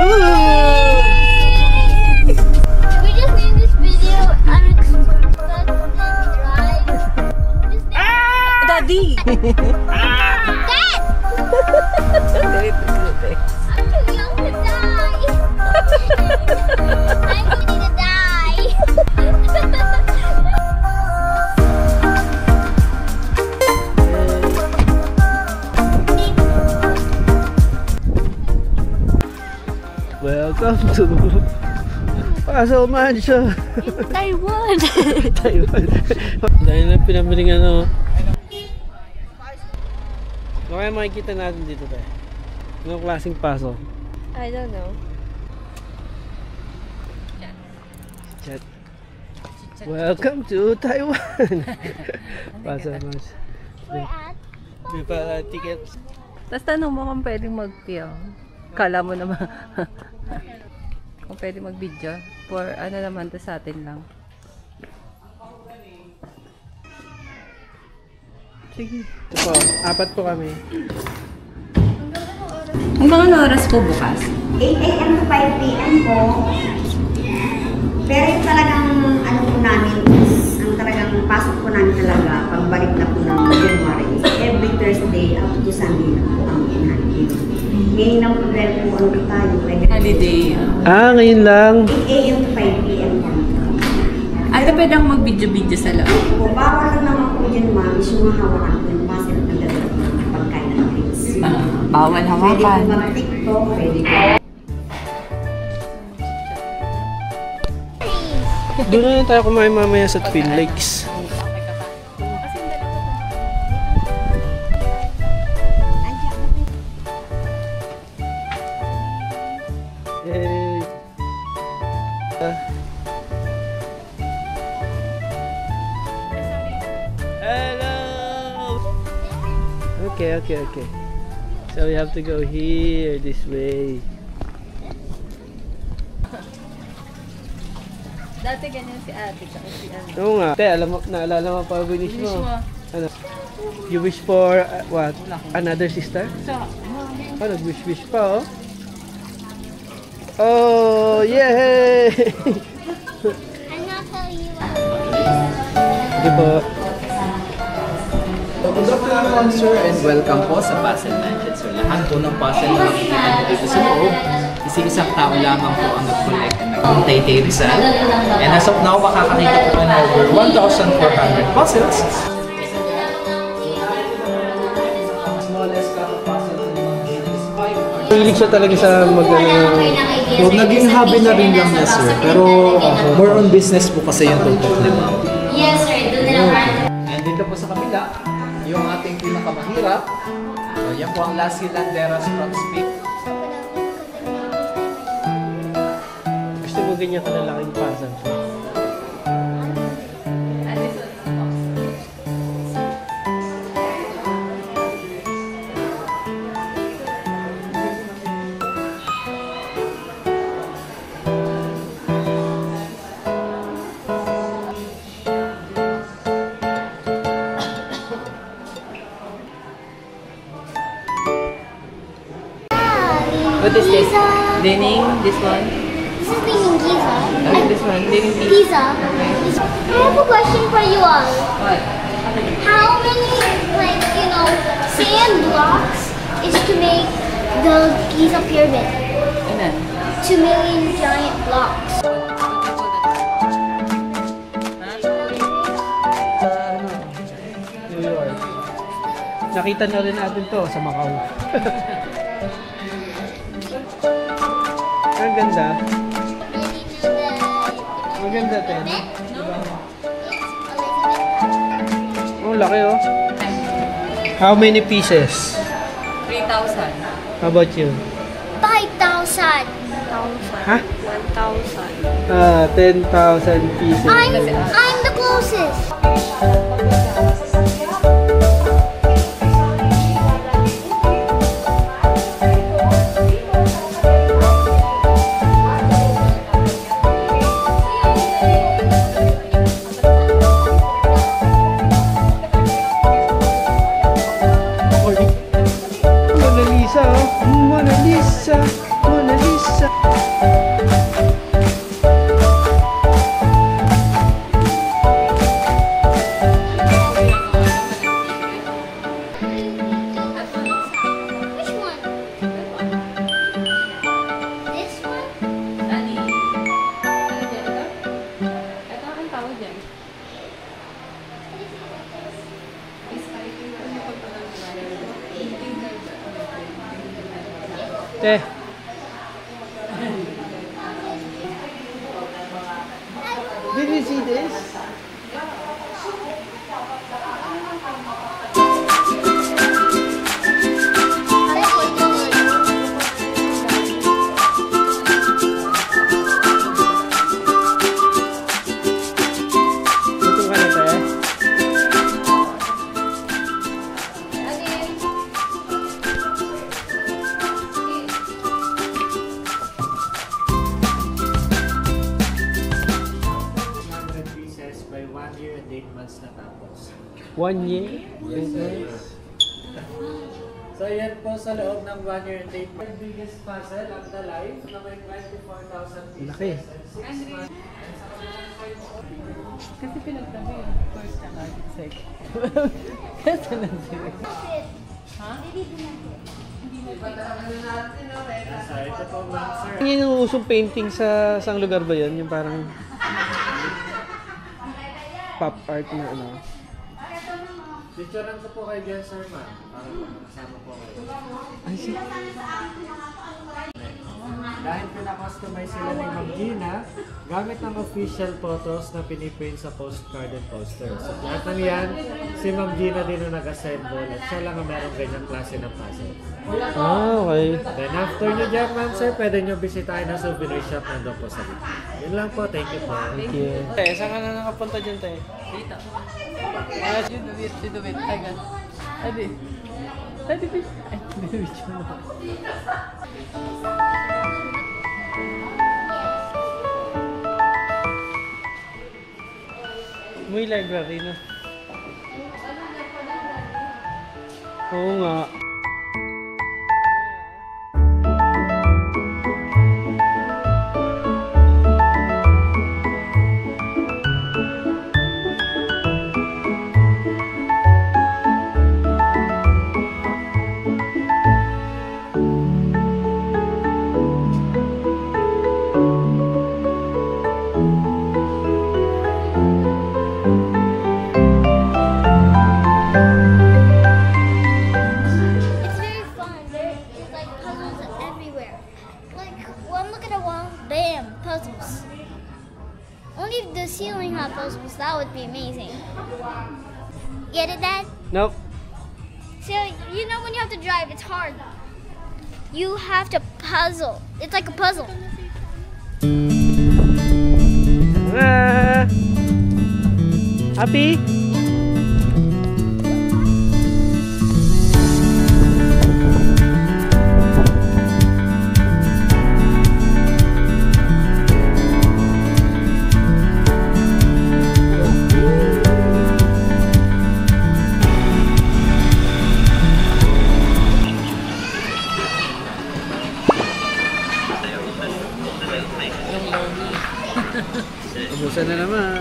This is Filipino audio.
We just named this video Unexpected Drive. Daddy! Dad! I'm too young to die. I'm ready to die. Welcome to Paso Mansion. Taiwan! Taiwan. Dahil na pinamiling ano. Ano kaya makikita natin dito tayo? Anong klaseng paso? I don't know. Chat. Welcome to Taiwan. Paso Mansion. We're at May pa tickets. Tapos tanong mo kung pwedeng mag-video. Kala mo naman. Kung pwede mag-video. For ano naman to sa atin lang. Sige. Ito po, 4 po kami. Hanggang ano oras po bukas? 8 AM to 5 PM po. Pero yung talagang ano po namin is, ang talagang pasok po namin talaga, pagbalik na po ng January, every Thursday up to Sunday na po ang in-handling. Ngayon lang po dahil po ano tayo, Holiday. Ngayon lang. 8 AM to 5 PM po. Ate, pwede akong mag-video-video sa loob? Po, bawal lang naman po dyan ma'am, is yung mahawakan po yung pasok ng dalawa ng pagkain ng drinks. Bawal Pwede hawakan. po mag-TikTok, pwede po. Doon na lang tayo kumain mamaya sa Twin Lakes. Hey. Hello. Okay. So we have to go here this way. Dati ganyan si ate, tsaka si ano. Oo nga. Te, naalala mo pa wish mo? Ano? You wish for what? Another sister? Oh, nag-wish pa, oh. Oh, yay! I'm not telling you. Di po. Good afternoon, sir, and welcome po sa Puzzle Mansion. So, lahat po ng puzzle na makikita nyo dito sa loob, isang tao lamang po ang nag-collect and nag-contay kay Rizal. And as of now, makakakita po na over 1,400 puzzles. Smallest cut of puzzles in mga is 500. Hilig siya talaga sa So, naging hobby na rin lang niya, sir. Pero more on business po kasi yung tutok ni ma'am. Yes, sir. Doon na lang. And dito po sa kabila, yung ating pinakamahirap. So, yan po ang Las Hilanderas from Speak. Gusto mo ganyan kalalaking puzzle. What is this? Leaning? This one? This is Leaning Giza. This one? Leaning Giza. I have a question for you all. What? How many, sand blocks is to make the Giza pyramid? Ilan? 2 million giant blocks. New York. Nakita na rin natin to sa Macau. Ang ganda. Maganda, Ten. Oh, laki, oh. How many pieces? 3,000. How about you? 5,000. Ha? 1,000. 10,000 pieces. I'm the closest. Mona Lisa, oh. Mona Lisa, Mona Lisa. Which one? This one? Dali. Ito ang tawag dyan. Te. Did you see this? Gutom ka na, te? Pieces by 1 year and 8 months na tapos. 1 year? So yan po sa loob ng 1 year and 8 months. Biggest puzzle ang The Life na may 24,000 pieces. Laki. And 6 months. Kasi pinagtabi yun. First and second. Kasi nandiyo. Ha? So ito po ma'am sir. Yun yung usong painting sa isang lugar ba yun? Yung parang pop art na ano. Picturean ko po kayo dyan sir ma'am. Para makasama po kayo. Ay, siya. Dahil pinakustomize sila ni Ma'am Gina, gamit ng official photos na piniprint sa postcard and poster. So lahat ng yan, si Ma'am Gina din ang nag-assemble at siya lang ang merong ganyang klase ng puzzle. Ah, okay. Then after nyo dyan ma'am sir, pwede nyo bisitahin ang souvenir shop nandun po sa likod. Yun lang po, thank you po. Thank you. Te, saan ka na nakapunta dyan, te? Dito. Sinuwit. Agad. Adi. Adi, bitch. Ay, bitch mo. May library na. Oo nga. It's very fun. There's like puzzles everywhere. Like one look at a wall, bam, puzzles. Only if the ceiling had puzzles, that would be amazing. Get it, Dad? Nope. So you know when you have to drive, it's hard. You have to puzzle. It's like a puzzle. Ah! Happy? Ubusan na naman.